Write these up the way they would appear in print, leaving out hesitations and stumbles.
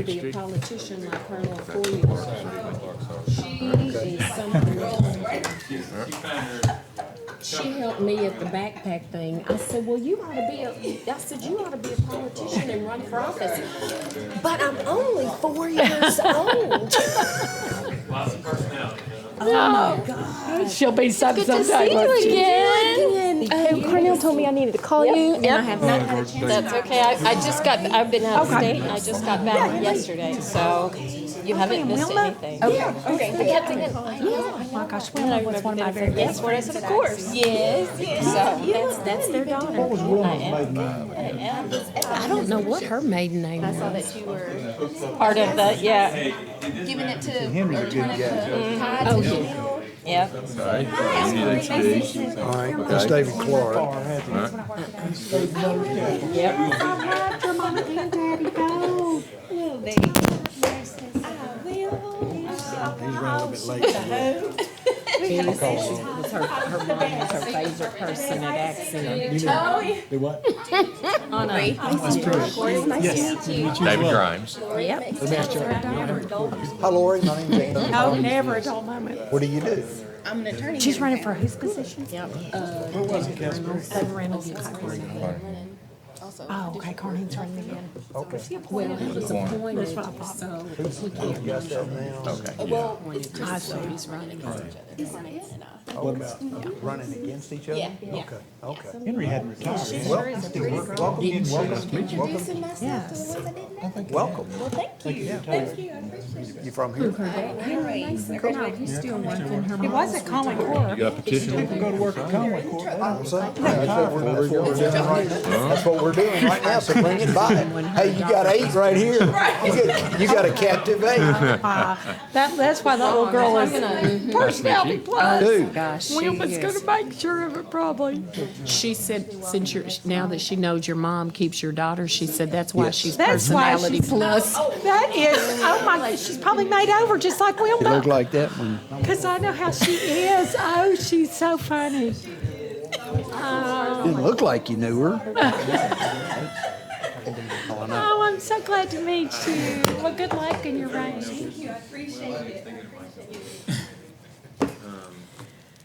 be a politician like her little 4-year-old. She is something else. She helped me at the backpack thing. I said, well, you ought to be you ought to be a politician and run for office. But I'm only 4 years old. Lots of personality. Oh my God. She'll be sometime. Good to see you again. Cornell told me I needed to call you, and I have not had a chance. That's okay. I've been out of state and I just got back yesterday, so you haven't missed anything. Okay. I kept thinking, Oh my gosh, and I Wilma was one of my very yes, best what I friends. said, of course. So That's their daughter. I am. I don't know what her maiden name I saw was. that you were part of the, yeah. Giving it to, or turning it Oh, to, yeah. yeah. All right, that's David Clark. He's running a little bit late. She was her mom was her favorite person at Accent. Do what? David Grimes. Yep. That's her daughter. Hi, Lori, my name's Andy. Oh, never a dull moment. What do you do? I'm an attorney. She's running for whose position? Yep. Reynolds. Oh, okay, Carney's running again. Okay. Well, he was appointed, so we can't Got that now? Okay. I see. he's running. What about running against each other? Yeah. Okay, okay. Henry hadn't retired. Welcome in, welcome, welcome, Yes. welcome. Thank you. You from here? No, he's still working. Her It was at Conway Court. You got a petition? People go to work at Conway Court. That's what we're doing right now. That's what we're doing right now, so bring it by. Hey, you got 8 right here. You got a captive 8. That's why that little girl is personality plus. Dude, Gosh, Wilma's gonna make sure of it probably. She said, since now that she knows your mom keeps your daughter, she said that's why Yes. she's That's why personality she's plus. That is, oh my gosh, she's probably made over just like you look Wilma. like that when Because I know how she is. Oh, she's so funny. didn't look like you knew her. Oh, I'm so glad to meet you. Well, good luck in your reign.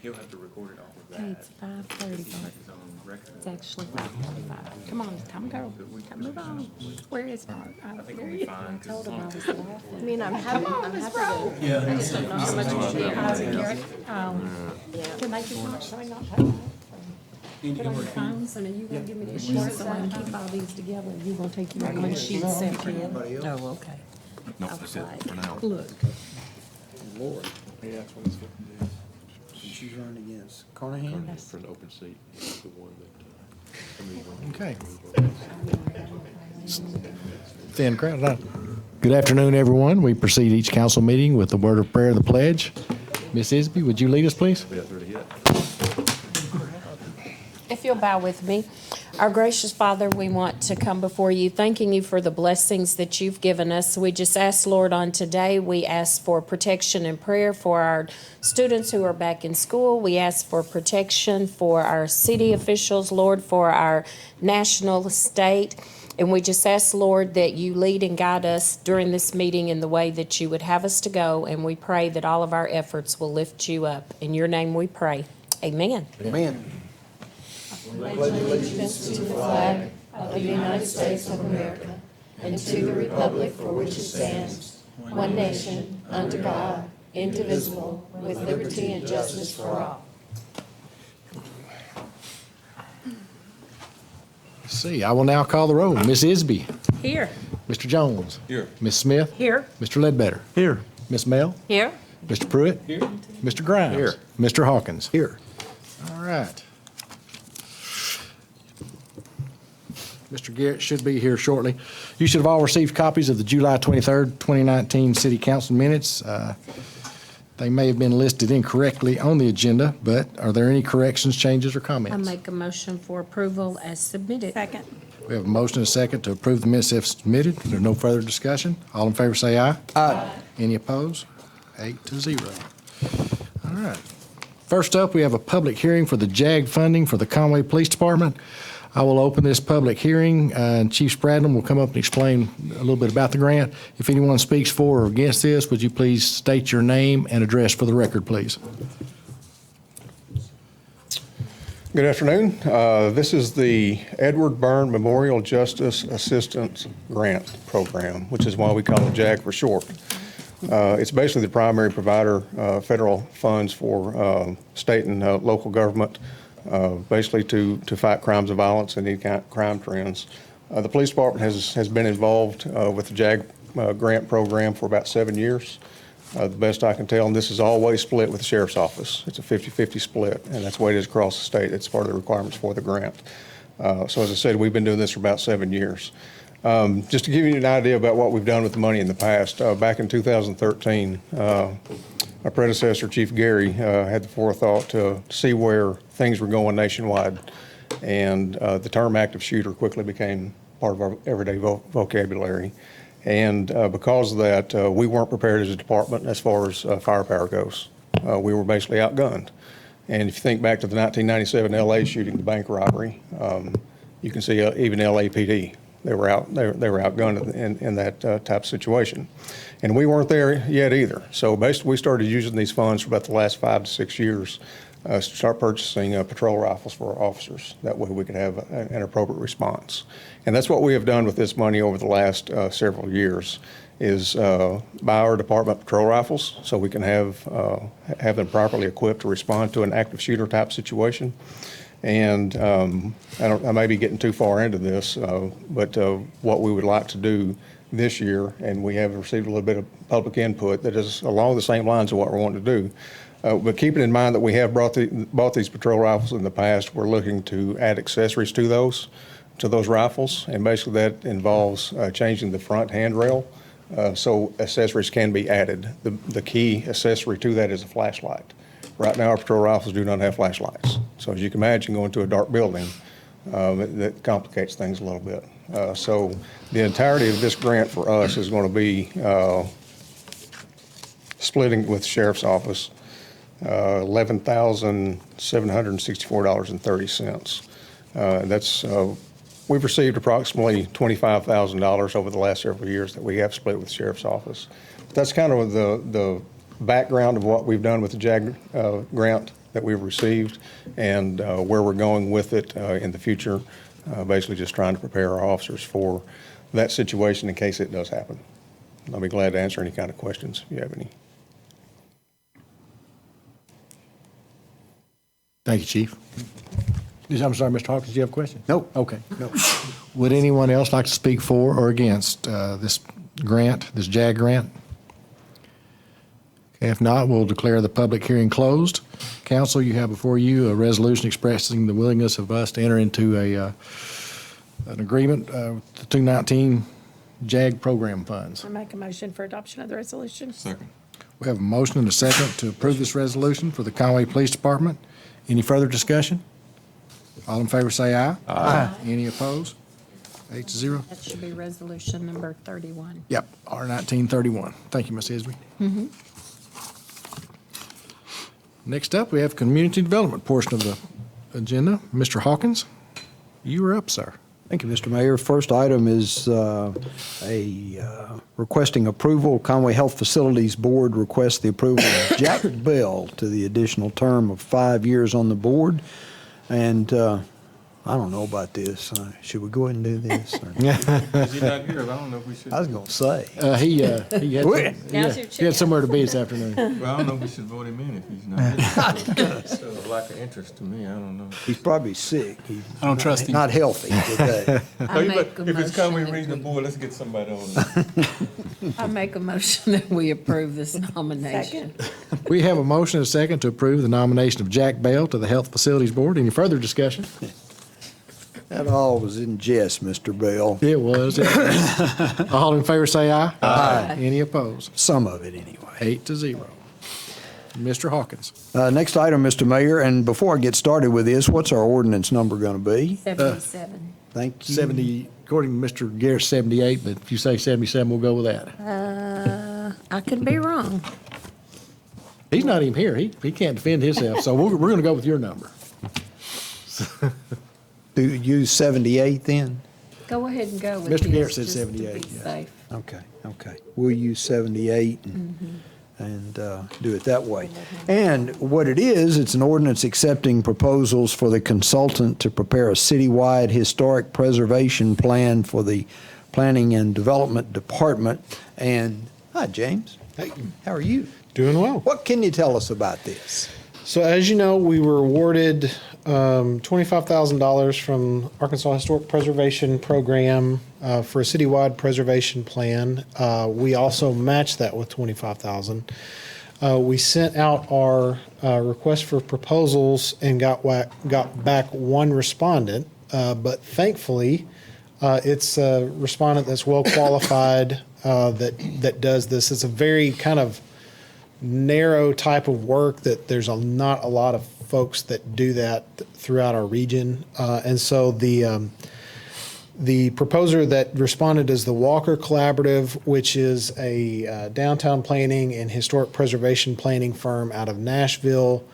He'll have to record it off of Hey, that. it's 5:30, Bart. It's on record. It's actually 5:45. Come on, time to go. Time to move on. Where is Mark? Oh, there he is. Fine, 'cause Told him I was I laughing. mean, I'm happy to. Yeah. I just don't know how much you get. Can they do not say not pay? Put on your phones, and are you gonna give me this sheet so I can keep all these together? You gonna take your one sheet separate? Oh, okay. No, that's it for now. Look, Lord, Yeah, that's what it's fitting to do. she's running against Carnahan. For an open seat, it's the one that, Okay. Thin crowd. Huh? Good afternoon, everyone. We proceed each council meeting with the word of prayer, the pledge. Miss Isby, would you lead us, please? we have 30 hit. if you'll bow with me. Our gracious Father, we want to come before you, thanking you for the blessings that you've given us. We just ask, Lord, on today, we ask for protection and prayer for our students who are back in school. We ask for protection for our city officials, Lord, for our national, state. And we just ask, Lord, that you lead and guide us during this meeting in the way that you would have us to go. And we pray that all of our efforts will lift you up. In your name we pray. Amen. Amen. Allegiance to the flag of the United States of America and to the republic for which it stands, one nation, under God, indivisible, with liberty and justice for all. Let's see. I will now call the roll. Miss Isby. Here. Mr. Jones. Here. Miss Smith. Here. Mr. Ledbetter. Here. Miss Mel. Here? Mr. Pruitt. Here. Mr. Grimes. Here. Mr. Hawkins. Here. All right. Mr. Garrett should be here shortly. You should have all received copies of the July 23rd, 2019 City Council minutes. They may have been listed incorrectly on the agenda, but are there any corrections, changes, or I comments? make a motion for approval as submitted. Second. We have a motion and a second to approve the minutes as submitted. There's no further discussion. All in favor say aye. Aye. Any opposed? 8-0. All right. First up, we have a public hearing for the JAG funding for the Conway Police Department. I will open this public hearing, and Chief Spradlin will come up and explain a little bit about the grant. If anyone speaks for or against this, would you please state your name and address for the record, please? Good afternoon. This is the Edward Byrne Memorial Justice Assistance Grant Program, which is why we call it JAG for short. It's basically the primary provider of federal funds for state and local government, basically to fight crimes of violence and any kind of crime trends. The police department has been involved with the JAG grant program for about 7 years. The best I can tell, and this is always split with the sheriff's office. It's a 50-50 split, and that's the way it is across the state. It's part of the requirements for the grant. So as I said, we've been doing this for about 7 years. Just to give you an idea about what we've done with the money in the past, back in 2013, my predecessor, Chief Gary, had the forethought to see where things were going nationwide, and the term active shooter quickly became part of our everyday vocabulary. And because of that, we weren't prepared as a department as far as firepower goes. We were basically outgunned. And if you think back to the 1997 LA shooting, the bank robbery, you can see even LAPD, they were outgunned in that type of situation. And we weren't there yet either. So basically we started using these funds for about the last 5 to 6 years to start purchasing patrol rifles for our officers. That way we could have an appropriate response. And that's what we have done with this money over the last several years, is buy our department patrol rifles so we can have them properly equipped to respond to an active shooter type situation. And I may be getting too far into this, but what we would like to do this year, and we have received a little bit of public input that is along the same lines of what we're wanting to do. But keeping in mind that we have bought these patrol rifles in the past, we're looking to add accessories to those rifles, and basically that involves changing the front handrail so accessories can be added. The key accessory to that is a flashlight. Right now, our patrol rifles do not have flashlights. So as you can imagine, going to a dark building, that complicates things a little bit. So the entirety of this grant for us is going to be splitting with the sheriff's office, $11,764.30. We've received approximately $25,000 over the last several years that we have split with the sheriff's office. That's kind of the background of what we've done with the JAG grant that we've received, and where we're going with it in the future. Basically just trying to prepare our officers for that situation in case it does happen. I'll be glad to answer any kind of questions if you have any. Thank you, Chief. I'm sorry, Mr. Hawkins, do you have a question? Nope. Okay. Would anyone else like to speak for or against this grant, this JAG grant? Okay, if not, we'll declare the public hearing closed. Council, you have before you a resolution expressing the willingness of us to enter into an agreement with the 2019 JAG program funds. I make a motion for adoption of the resolution. Second. We have a motion and a second to approve this resolution for the Conway Police Department. Any further discussion? All in favor say aye. Aye. Any opposed? 8-0. That should be resolution number 31. Yep, R1931. Thank you, Ms. Isby. Next up, we have community development portion of the agenda. Mr. Hawkins, you are up, sir. Thank you, Mr. Mayor. First item is requesting approval. Conway Health Facilities Board requests the approval of Jack Bell to the additional term of 5 years on the board. And I don't know about this. Should we go ahead and do this? Is he not here? I don't know if we should. I was going to say. He had somewhere to be this afternoon. Well, I don't know if we should vote him in if he's not here. So, lack of interest to me, I don't know. He's probably sick. He's I don't trust him. not healthy today. If it's Conway reading the board, let's get somebody on. I make a motion that we approve this nomination. We have a motion and a second to approve the nomination of Jack Bell to the Health Facilities Board. Any further discussion? That all was in jest, Mr. Bell. It was. All in favor say aye. Aye. Any opposed? Some of it, anyway. 8-0. Mr. Hawkins. Next item, Mr. Mayor, and before I get started with this, what's our ordinance number going to be? 77. Thank you. 70, according to Mr. Garrett, 78, but if you say 77, we'll go with that. I could be wrong. He's not even here. He can't defend himself, so we're going to go with your number. Do you use 78 then? Go ahead and go with Mr. Garrett this, said just to 78, be yeah. safe. Okay. We'll use 78 and do it that way. And what it is, it's an ordinance accepting proposals for the consultant to prepare a citywide historic preservation plan for the Planning and Development Department. And, hi, James. Hey, How are you? doing well. What can you tell us about this? So as you know, we were awarded $25,000 from Arkansas Historic Preservation Program for a citywide preservation plan. We also matched that with $25,000. We sent out our request for proposals and got back one respondent, but thankfully, it's a respondent that's well qualified that does this. It's a very kind of narrow type of work that there's not a lot of folks that do that throughout our region. And so the proposer that responded is the Walker Collaborative, which is a downtown planning and historic preservation planning firm out of Nashville,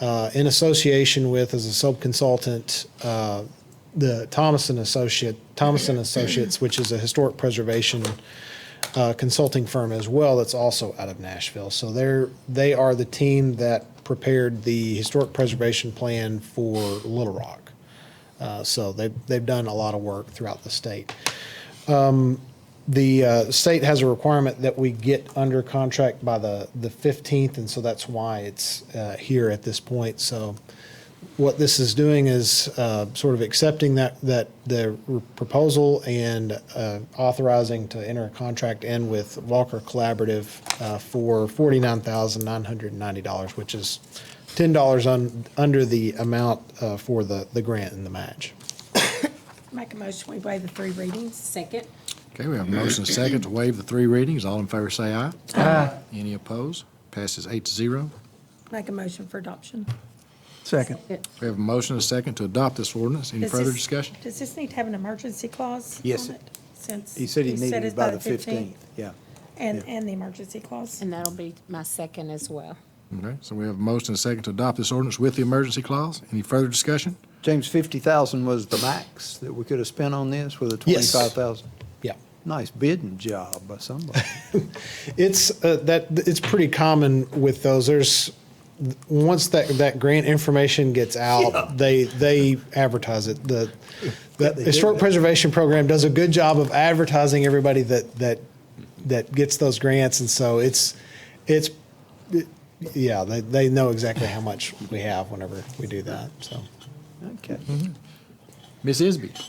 in association with, as a sub-consultant, the Thomason Associates, which is a historic preservation consulting firm as well that's also out of Nashville. So they are the team that prepared the historic preservation plan for Little Rock. So they've done a lot of work throughout the state. The state has a requirement that we get under contract by the 15th, and so that's why it's here at this point. So what this is doing is sort of accepting that the proposal and authorizing to enter a contract in with Walker Collaborative for $49,990, which is $10 under the amount for the grant and the match. Make a motion, we waive the 3 readings. Second. Okay, we have a motion and a second to waive the 3 readings. All in favor say aye. Aye. Any opposed? Passes 8-0. Make a motion for adoption. Second. We have a motion and a second to adopt this ordinance. Any Does further this- discussion? Does this need to have an emergency clause? Yes. on it? Since He said he you needed it's it by the 15th. Yeah. And the emergency clause? And that'll be my second as well. Okay, so we have a motion and a second to adopt this ordinance with the emergency clause. Any further discussion? James, 50,000 was the max that we could have spent on this with a Yes. 25,000? Yeah. Nice bidding job by somebody. It's pretty common with those. Once that grant information gets out, they advertise it. The Historic Preservation Program does a good job of advertising everybody that gets those grants, and so they know exactly how much we have whenever we do that. So Okay. Ms. Isby,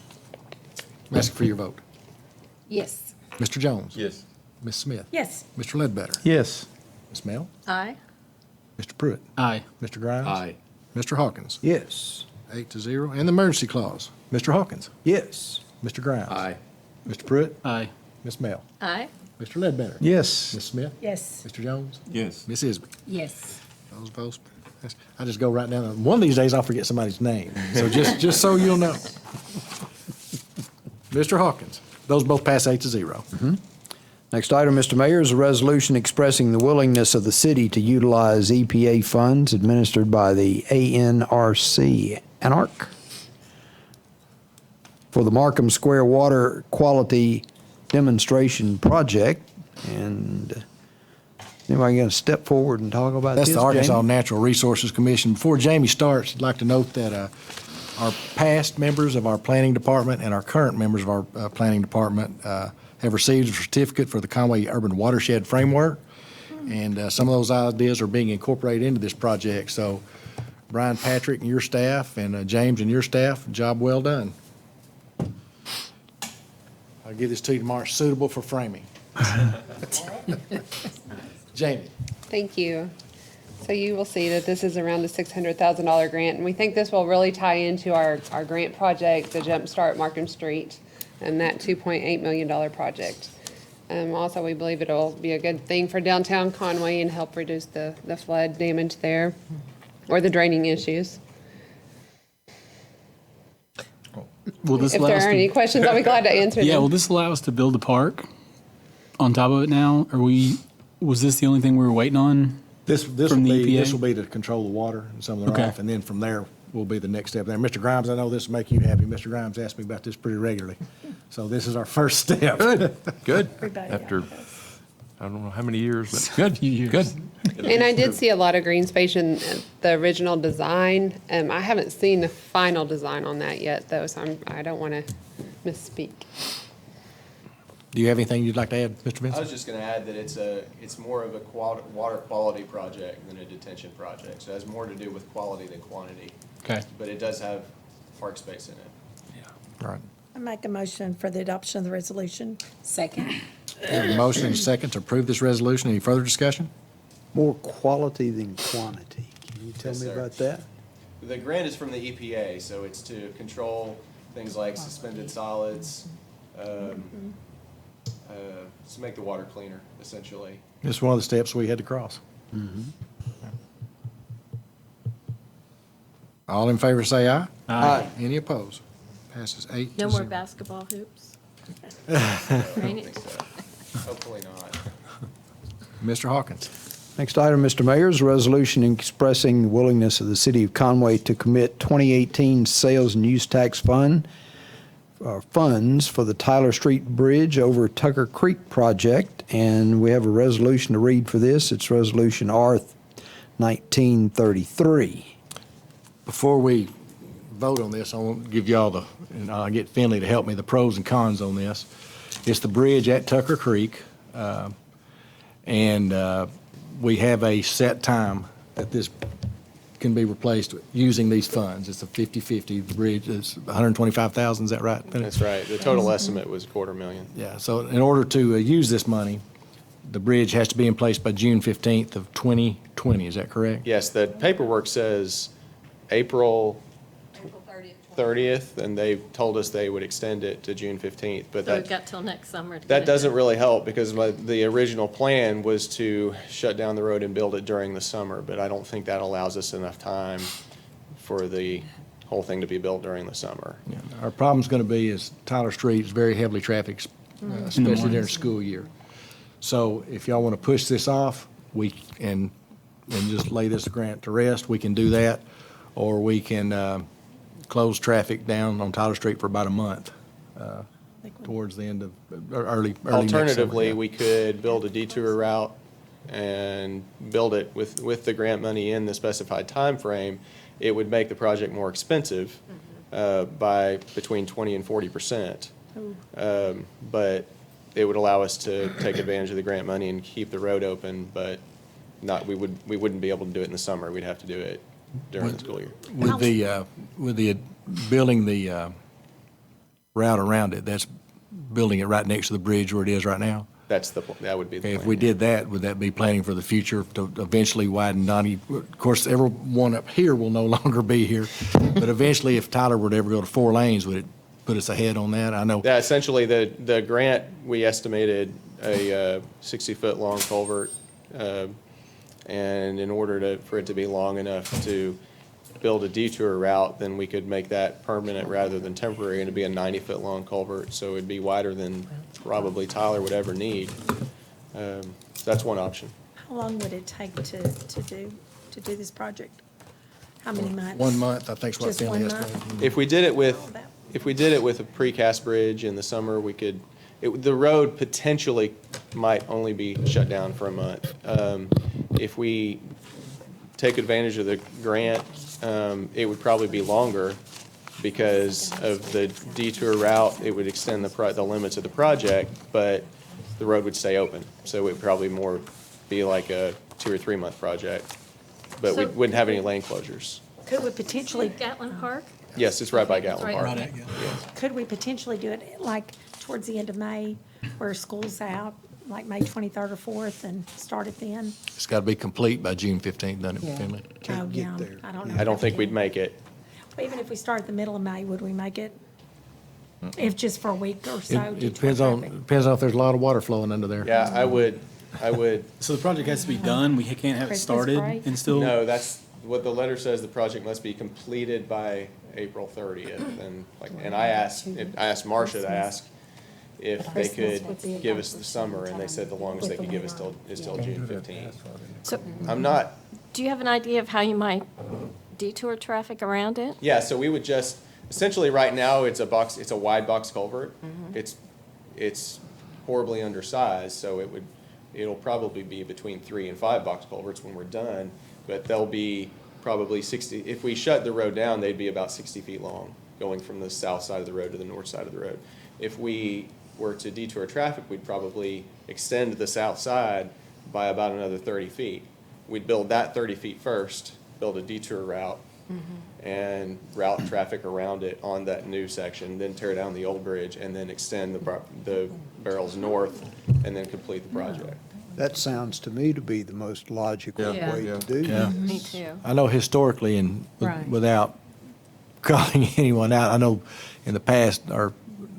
I'm asking for your vote. Yes. Mr. Jones? Yes. Ms. Smith? Yes. Mr. Ledbetter? Yes. Ms. Mel? Aye. Mr. Pruitt? Aye. Mr. Grimes? Aye. Mr. Hawkins? Yes. 8-0. And the emergency clause. Mr. Hawkins? Yes. Mr. Grimes? Aye. Mr. Pruitt? Aye. Ms. Mel? Aye. Mr. Ledbetter? Yes. Ms. Smith? Yes. Mr. Jones? Yes. Ms. Isby? Yes. Those votes. I just go right down. One of these days I'll forget somebody's name. So just so you'll know. Mr. Hawkins, those both pass 8-0. Next item, Mr. Mayor, is a resolution expressing the willingness of the city to utilize EPA funds administered by the ANRC, ANARC, for the Markham Square Water Quality Demonstration Project. And anybody going to step forward and talk about That's this, the Arkansas Jamie? Natural Resources Commission. Before Jamie starts, I'd like to note that our past members of our planning department and our current members of our planning department have received a certificate for the Conway Urban Watershed Framework. And some of those ideas are being incorporated into this project. So Brian Patrick and your staff and James and your staff, job well done. I'll give this to you tomorrow. It's suitable for framing. Jamie. Thank you. So you will see that this is around a $600,000 grant, and we think this will really tie into our grant project, the Jumpstart Markham Street, and that $2.8 million project. Also, we believe it'll be a good thing for downtown Conway and help reduce the flood damage there, or the draining issues. Will this If allow there us are any to, questions, I'll be glad to answer them. yeah, will this allow us to build a park on top of it now? Was this the only thing we were waiting on? This From the EPA? will be to control the water and some of the Okay. runoff, and then from there, will be the next step there. Mr. Grimes, I know this will make you happy. Mr. Grimes asks me about this pretty regularly. So this is our first step. Good. Everybody After, I don't know how many years, but Good, good. And I did see a lot of green space in the original design. I haven't seen the final design on that yet, though, so I don't want to misspeak. Do you have anything you'd like to add, Mr. I was Vincent? just gonna add that it's more of a water quality project than a detention project. So it has more to do with quality than quantity, Okay. but it does have park space in it. All right. I make a motion for the adoption of the resolution. Second. We have a motion and a second to approve this resolution. Any further discussion? More quality than quantity. Can you tell Yes, me sir. about that? The grant is from the EPA, so it's to control things like suspended solids, to make the water cleaner, essentially. This is one of the steps we had to cross. All in favor say aye. Aye. Any opposed? Passes 8 No to more 0. basketball hoops? I don't think so. Hopefully not. Mr. Hawkins. Next item, Mr. Mayor, is a resolution expressing the willingness of the city of Conway to commit 2018 sales and use tax funds for the Tyler Street Bridge over Tucker Creek project, and we have a resolution to read for this. It's Resolution R 1933. Before we vote on this, I want to give y'all and I'll get Finley to help me, the pros and cons on this. It's the bridge at Tucker Creek, and we have a set time that this can be replaced using these funds. It's a 50/50. The bridge is $125,000, is that right, Finley? That's right. The total estimate was $250,000. Yeah, so in order to use this money, the bridge has to be in place by June 15th of 2020, is that correct? Yes, the paperwork says April 30th, and they told us they would extend it to June 15th, but So we've that, got till next summer to get that it doesn't done. really help because the original plan was to shut down the road and build it during the summer, but I don't think that allows us enough time for the whole thing to be built during the summer. Yeah, our problem's going to be is Tyler Street is very heavily trafficked, especially during mornings. school year. So if y'all want to push this off, and just lay this grant to rest, we can do that, or we can close traffic down on Tyler Street for about a month towards the end of or early next summer. Alternatively, Yeah. we could build a detour route and build it with the grant money in the specified time frame. It would make the project more expensive by between 20 and 40%. But it would allow us to take advantage of the grant money and keep the road open, but we wouldn't be able to do it in the summer. We'd have to do it during the school year. With the building the route around it, that's building it right next to the bridge where it is right now. That would be the plan. If we did that, would that be planning for the future to eventually widen 90? Of course, everyone up here will no longer be here, but eventually, if Tyler were to ever go to 4 lanes, would it put us ahead on that? I know. Yeah, essentially, the grant, we estimated a 60-foot long culvert, and in order for it to be long enough to build a detour route, then we could make that permanent rather than temporary, and it'd be a 90-foot long culvert, so it'd be wider than probably Tyler would ever need. So that's one option. How long would it take to do this project? How many months? 1 month, I think is what Just Finley 1 month? estimated. If we did it with a precast bridge in the summer, the road potentially might only be shut down for a month. If we take advantage of the grant, it would probably be longer because of the detour route. It would extend the limits of the project, but the road would stay open. So it would probably more be like a 2 or 3 month project, but we So- wouldn't have any lane closures. Could we potentially, Gatlin Park? Yes, it's right by Gatlin Right. Park. Right at, could we potentially do it like towards the end of May where school's out, like May 23rd or 4th and start it then? It's got to be complete by June 15th, doesn't it, Finley? Oh, get yeah, there. I don't know. I don't think we'd make it. Even if we start at the middle of May, would we make it? If just for a week or so? It due to depends traffic? on if there's a lot of water flowing under there. Yeah, I would, so the project has to be done, we can't have it Christmas started break? and still? no, that's what the letter says, the project must be completed by April 30th. And I asked Marcia to ask if they Christmas would be could about give us the summer, and they said the longest they could give us is till June 15th. So I'm not, do you have an idea of how you might detour traffic around it? Yeah, so we would just, essentially right now, it's a wide box culvert. It's horribly undersized, so it'll probably be between 3 and 5 box culverts when we're done, but they'll be probably 60, if we shut the road down, they'd be about 60 feet long, going from the south side of the road to the north side of the road. If we were to detour traffic, we'd probably extend the south side by about another 30 feet. We'd build that 30 feet first, build a detour route, and route traffic around it on that new section, then tear down the old bridge, and then extend the barrels north, and then complete the project. That sounds to me to be the most logical Yeah. way Yeah. to do Yeah. this. Me too. I know historically, and Right. without calling anyone out, I know in the past, our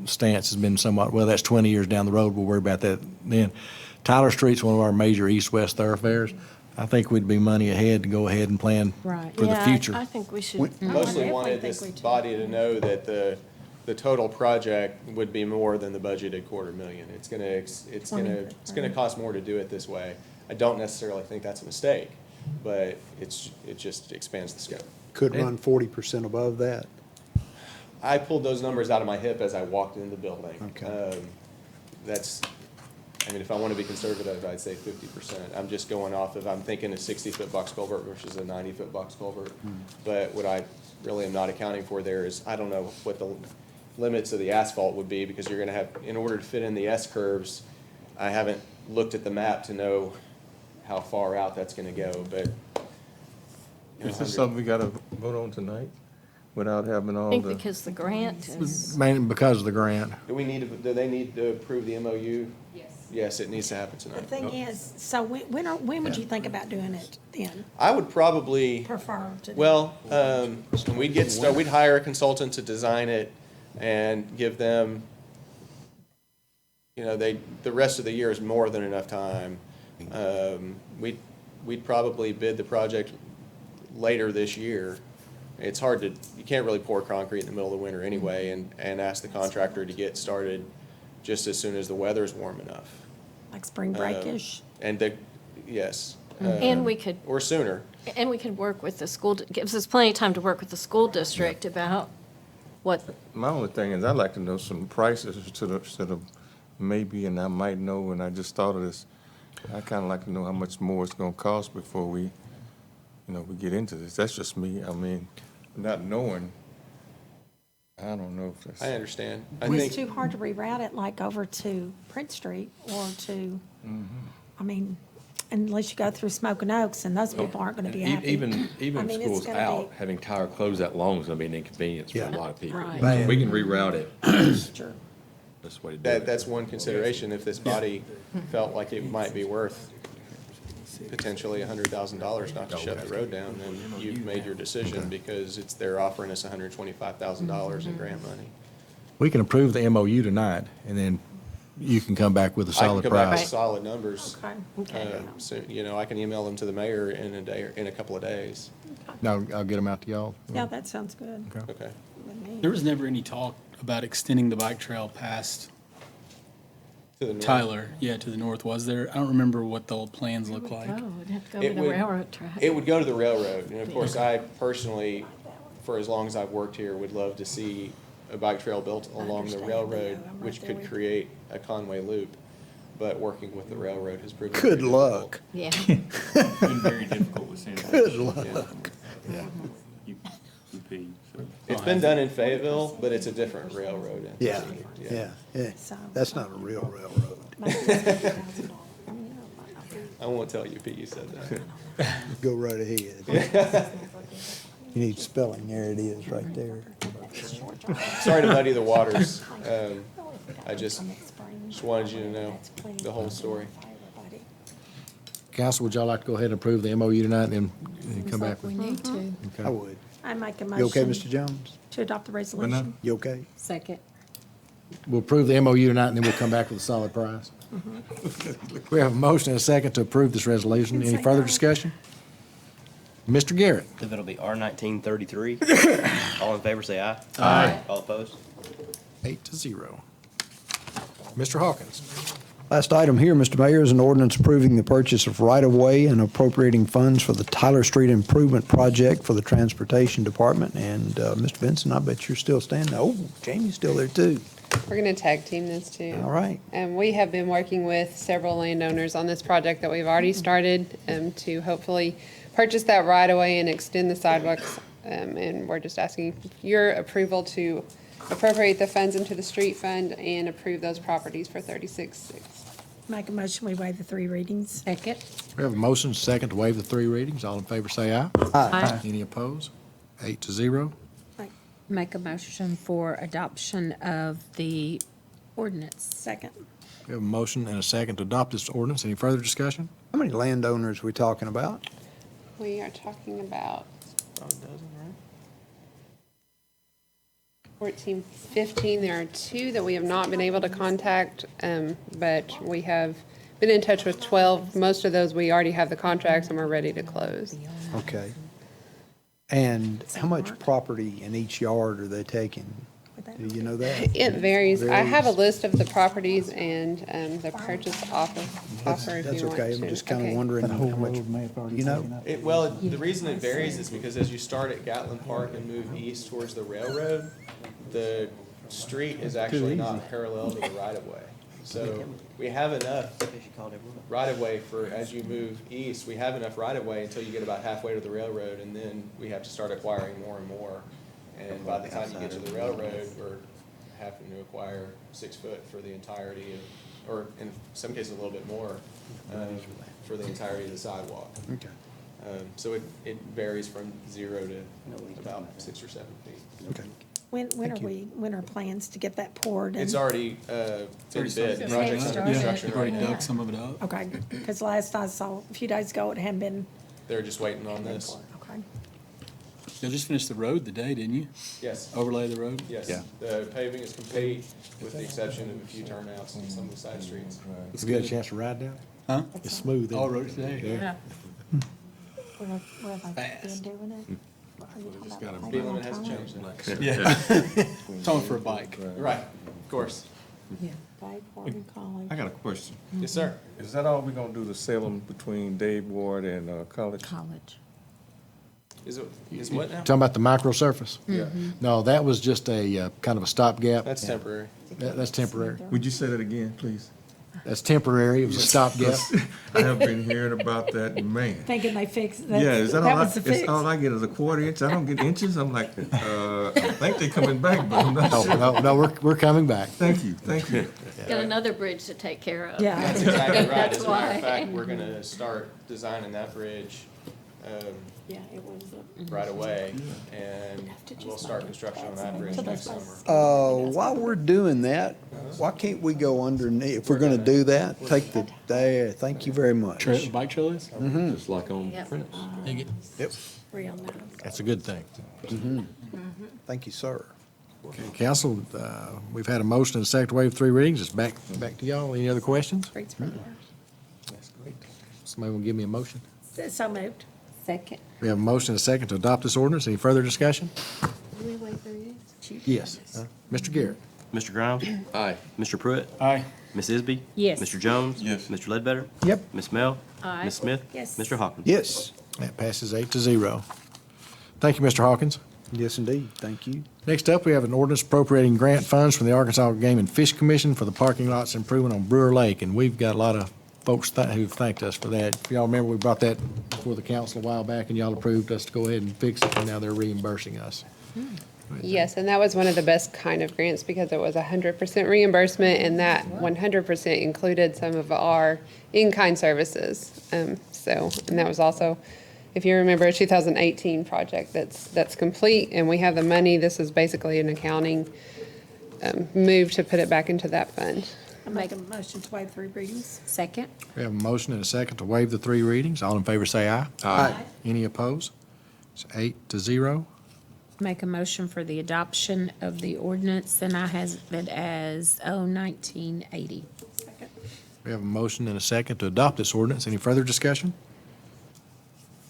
stance has been somewhat, well, that's 20 years down the road, we'll worry about that then. Tyler Street's one of our major east-west thoroughfares. I think we'd be money ahead to go ahead and plan Right. for the Yeah, future. I think we should. Mostly definitely wanted think this we do. body to know that the total project would be more than the budgeted $250,000. It's gonna cost more to do it this way. I don't necessarily think that's a mistake, but it just expands the scope. Could run 40% above that. I pulled those numbers out of my hip as I walked in the building. Okay. If I want to be conservative, I'd say 50%. I'm just going off of, I'm thinking a 60-foot box culvert versus a 90-foot box culvert. But what I really am not accounting for there is, I don't know what the limits of the asphalt would be, because you're gonna have, in order to fit in the S-curves, I haven't looked at the map to know how far out that's gonna go, but. Is this something we gotta vote on tonight without having I all think the? because the grant is, Mainly because of the grant. Do they need to approve the MOU? Yes, it needs to happen The tonight. thing is, so when would you think about doing it then? I would probably, Prefer to? when we'd get started, we'd hire a consultant to design it and give them, the rest of the year is more than enough time. We'd probably bid the project later this year. It's hard to, you can't really pour concrete in the middle of the winter anyway, and ask the contractor to get started just as soon as the weather's warm enough. Like spring break-ish? Yes. and we could, Or sooner. and we could work with the school, gives us plenty of time to work with the school district about what, My only thing is, I'd like to know some prices to the maybe, and I might know, and I just thought of this. I kinda like to know how much more it's gonna cost before we get into this. That's just me. Not knowing, I don't know if that's. I understand. I It's think, too hard to reroute it like over to Prince Street or to, unless you go through Smoking Oaks, and those people aren't gonna be happy. Even I if mean, it's school's gonna out, be- having Tyler closed that long is gonna be an inconvenience for Yeah. a lot of people. Right. So if we can reroute it, Sure. that's the way to do it. that's one consideration, if this body felt like it might be worth potentially $100,000 not to shut the road down, then you've made your decision, because they're offering us $125,000 in grant money. We can approve the MOU tonight, and then you can come back with a I can solid come back with price. solid numbers. Okay. So, I can email them to the mayor in a day, or in a couple of days. No, I'll get them out to y'all. Yeah, that sounds good Okay. with me. There was never any talk about extending the bike trail past To the north. Tyler, to the north, was there? I don't remember what the old plans look like. oh, it'd have to go It to the would- railroad track. It would go to the railroad, and of course, I personally, for as long as I've worked here, would love to see a bike trail built along the understand, railroad, yeah, I'm right which there could with you. create a Conway loop, but working with the railroad has proven. Good very luck. Yeah, Been very difficult with San Good difficult. luck. Yeah. UP, so. It's been done in Fayetteville, but it's a different railroad entity. Yeah. That's not a real railroad. I won't tell you, Pete, you said that. Go right ahead. You need spelling, there it is, right there. Sorry to muddy the waters. I just wanted you to know the whole story. Council, would y'all like to go ahead and approve the MOU tonight, and then come back we with? need to. I would. I make a You okay, motion Mr. Jones? to adopt the resolution. You okay? Second. We'll approve the MOU tonight, and then we'll come back with a solid price. We have a motion and a second to approve this resolution. Any further discussion? Mr. Garrett? The vote will be R-1933. All in favor, say aye. Aye. All opposed? 8-0. Mr. Hawkins? Last item here, Mr. Mayor, is an ordinance approving the purchase of right-of-way and appropriating funds for the Tyler Street Improvement Project for the Transportation Department. And Mr. Benson, I bet you're still standing. Oh, Jamie's still there, too. We're going to tag team this too. All right. And we have been working with several landowners on this project that we've already started to hopefully purchase that right away and extend the sidewalks. And we're just asking your approval to appropriate the funds into the street fund and approve those properties for 36-6. Make a motion, we waive the 3 readings. Second. We have a motion, second, to waive the 3 readings. All in favor, say aye. Aye. Any opposed? 8-0. Make a motion for adoption of the ordinance. Second. We have a motion and a second to adopt this ordinance. Any further discussion? How many landowners are we talking about? We are talking about 14, 15. There are 2 that we have not been able to contact, but we have been in touch with 12. Most of those, we already have the contracts and we're ready to close. Okay. And how much property in each yard are they taking? Do you know that? It varies. I have a Varies. list of the properties and the purchase offer if That's you want okay. to. I'm just kind of Okay. wondering how much, you know? Well, the reason it varies is because as you start at Gatlin Park and move east towards the railroad, the street is actually not parallel to the right-of-way. So we have enough right-of-way for, as you move east, we have enough right-of-way until you get about halfway to the railroad, and then we have to start acquiring more and more. And by the time you get to the railroad, we're having to acquire 6 foot for the entirety of, or in some cases a little bit more, for the entirety of the sidewalk. Okay. So it varies from 0 to about 6 or 7 feet. Okay. When are plans to get that poured? It's already been bid, started. the project's under construction They've right already now. dug some of it up. Okay, because last I saw, a few days ago, it hadn't been. They're just waiting on this. Okay. You just finished the road today, didn't you? Yes, Overlay the road? yes. Yeah. The paving is complete with the exception of a few turnouts on some of the side streets. Have you had a chance to ride down? Huh? It's smooth. isn't All it? road today. Yeah. Where have they Fast. been doing it? Are you talking about Speed limit Playground hasn't College? changed. Yeah. Towing for a bike. Right, of course. Dave Ward and College. I got a question. Yes, sir. Is that all we're gonna do to sell them between Dave Ward and College? College. Is what now? Talking about the micro surface? Yeah. No, that was just a kind of a stopgap. That's temporary. That's temporary. Would you say that again, please? That's temporary. It was a stopgap. I have been hearing about that, man. Thinking they fixed, that Yeah, is that that all I, was the is fix. all I get is a quarter inch? I don't get inches? I'm like, I think they coming back, but I'm not No, sure. no, we're coming back. Thank you, thank you. Got another bridge to take care of. Yeah. That's exactly right. That's As a matter why. of fact, we're gonna start designing that bridge, Yeah, it was. right away, and we'll start construction on that bridge next summer. While we're doing that, why can't we go underneath, if we're gonna do that, take the, there, thank you very much. Bike trail is? Just like on Yep. Prentice. Yep, Real nice. That's a good thing. thank you, sir. Council, we've had a motion and a second to waive 3 readings. It's back to y'all. Any other questions? Streets for yours. Somebody will give me a motion? So moved. Second. We have a motion and a second to adopt this ordinance. Any further discussion? Do we waive the readings? Yes. Mr. Garrett? Mr. Grimes? Aye. Mr. Pruitt? Aye. Ms. Isby? Yes. Mr. Jones? Yes. Mr. Ledbetter? Yep. Ms. Mel? Aye. Ms. Smith? Yes. Mr. Hawkins? Yes, That passes 8-0. Thank you, Mr. Hawkins. yes indeed, thank you. Next up, we have an ordinance appropriating grant funds from the Arkansas Game and Fish Commission for the parking lots improvement on Brewer Lake, and we've got a lot of folks who've thanked us for that. If y'all remember, we brought that before the council a while back, and y'all approved us to go ahead and fix it, and now they're reimbursing us. Yes, and that was one of the best kind of grants because it was 100% reimbursement, and that 100% included some of our in-kind services. And that was also, if you remember, a 2018 project that's complete, and we have the money. This is basically an accounting move to put it back into that fund. I make a motion to waive 3 readings. Second. We have a motion and a second to waive the 3 readings. All in favor say aye. Aye. Any opposed? It's 8-0. Make a motion for the adoption of the ordinance, and I has it as 1980. Second. We have a motion and a second to adopt this ordinance. Any further discussion?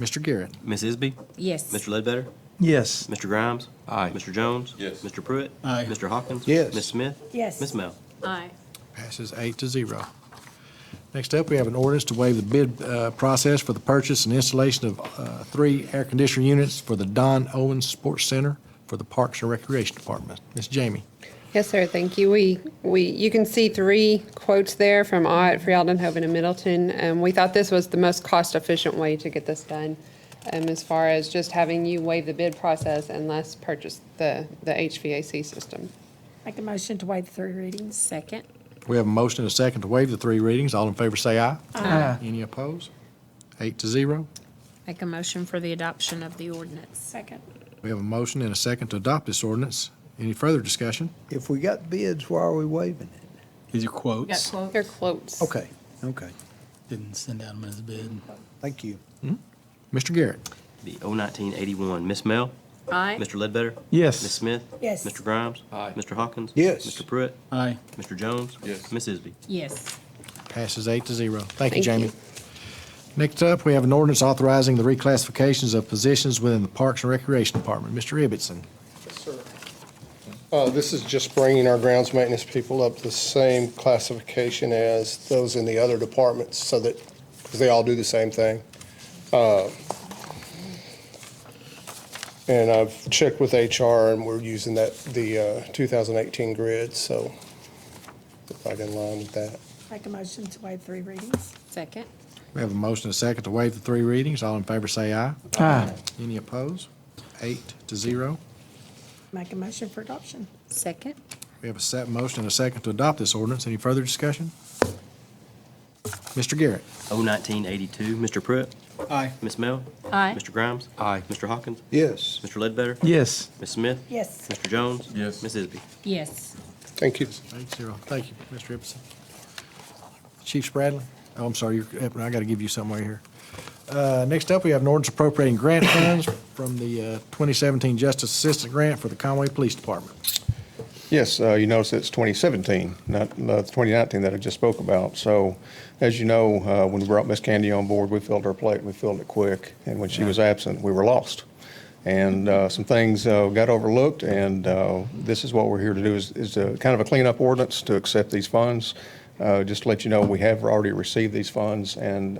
Mr. Garrett? Ms. Isby? Yes. Mr. Ledbetter? Yes. Mr. Grimes? Aye. Mr. Jones? Yes. Mr. Pruitt? Aye. Mr. Hawkins? Yes. Ms. Smith? Yes. Ms. Mel? Aye. Passes 8-0. Next up, we have an ordinance to waive the bid process for the purchase and installation of 3 air conditioner units for the Don Owens Sports Center for the Parks and Recreation Department. Ms. Jamie. Yes, sir, thank you. You can see 3 quotes there from Ott, Frialdenhoven, and Middleton. We thought this was the most cost-efficient way to get this done, as far as just having you waive the bid process and less purchase the HVAC system. Make a motion to waive the 3 readings. Second. We have a motion and a second to waive the 3 readings. All in favor say aye. Aye. Any opposed? 8-0. Make a motion for the adoption of the ordinance. Second. We have a motion and a second to adopt this ordinance. Any further discussion? If we got bids, why are we waiving it? These are quotes. They're quotes. Okay. Didn't send out them as bid. Thank you. Mr. Garrett. The 01981, Miss Mel? Aye. Mr. Ledbetter? Yes. Ms. Smith? Yes. Mr. Grimes? Aye. Mr. Hawkins? Yes. Mr. Pruitt? Aye. Mr. Jones? Yes. Ms. Isby? Yes. Passes 8-0. Thank Thank you, Jamie. you. Next up, we have an ordinance authorizing the reclassifications of positions within the Parks and Recreation Department. Mr. Ibbotson. This is just bringing our grounds maintenance people up the same classification as those in the other departments so that, because they all do the same thing. And I've checked with HR and we're using the 2018 grid, so we're right in line with that. Make a motion to waive 3 readings. Second. We have a motion and a second to waive the 3 readings. All in favor say aye. Aye. Any opposed? 8-0. Make a motion for adoption. Second. We have a set motion and a second to adopt this ordinance. Any further discussion? Mr. Garrett. 01982, Mr. Pruitt? Aye. Miss Mel? Aye. Mr. Grimes? Aye. Mr. Hawkins? Yes. Mr. Ledbetter? Yes. Ms. Smith? Yes. Mr. Jones? Yes. Ms. Isby? Yes. Thank you. 8-0. Thank you, Mr. Ibbotson. Chief Spradley? Oh, I'm sorry, I got to give you something right here. Next up, we have an ordinance appropriating grant funds from the 2017 Justice Assistant Grant for the Conway Police Department. Yes, you notice it's 2017, not 2019 that I just spoke about. So, as you know, when we brought Miss Candy on board, we filled her plate, we filled it quick, and when she was absent, we were lost. And some things got overlooked, and this is what we're here to do, is a kind of a cleanup ordinance to accept these funds. Just to let you know, we have already received these funds and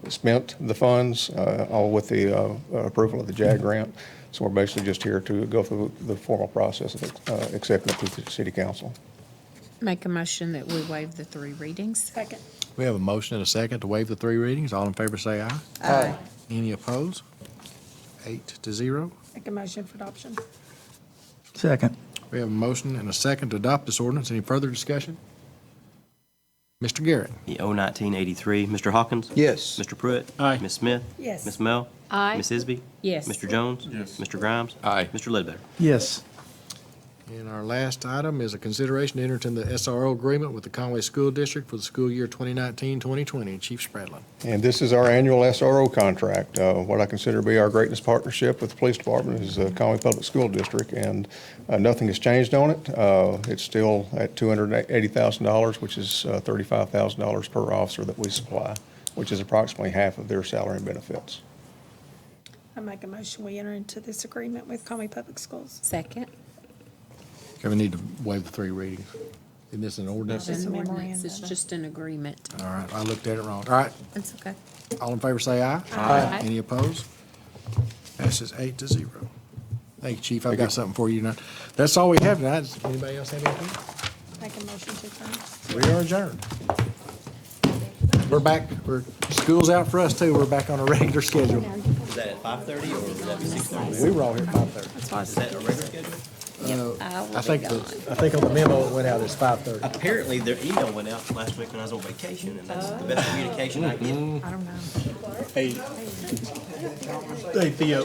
spent the funds, all with the approval of the JAG grant. So we're basically just here to go through the formal process of accepting it through the city council. Make a motion that we waive the 3 readings. Second. We have a motion and a second to waive the 3 readings. All in favor say aye. Aye. Any opposed? 8-0. Make a motion for adoption. Second. We have a motion and a second to adopt this ordinance. Any further discussion? Mr. Garrett. The 01983, Mr. Hawkins? Yes. Mr. Pruitt? Aye. Ms. Smith? Yes. Ms. Mel? Aye. Ms. Isby? Yes. Mr. Jones? Yes. Mr. Grimes? Aye. Mr. Ledbetter? Yes. And our last item is a consideration to enter into the SRO agreement with the Conway School District for the school year 2019-2020. Chief Spradlin. And this is our annual SRO contract. What I consider to be our greatest partnership with the police department is the Conway Public School District, and nothing has changed on it. It's still at $280,000, which is $35,000 per officer that we supply, which is approximately half of their salary and benefits. I make a motion we enter into this agreement with Conway Public Schools. Second. Okay, we need to waive the 3 readings. Isn't this an ordinance? It's a An ordinance. memorandum. It's just an agreement. All right, I looked at it wrong. All right, That's okay. all in favor say aye. Aye. Any opposed? Passes 8-0. Thank you, Chief. I've got something for you tonight. That's all we have tonight. Does anybody else have anything? Make a motion to adjourn. We are adjourned. We're back, school's out for us too. We're back on a regular schedule. Is that at 5:30 or is that 6:30? We were all here at 5:30. That's why I Is said, that a regular schedule? I think on the memo it went out as 5:30. Apparently, their email went out last week when I was on vacation, and that's the best communication I get. I don't know. Hey, Theo.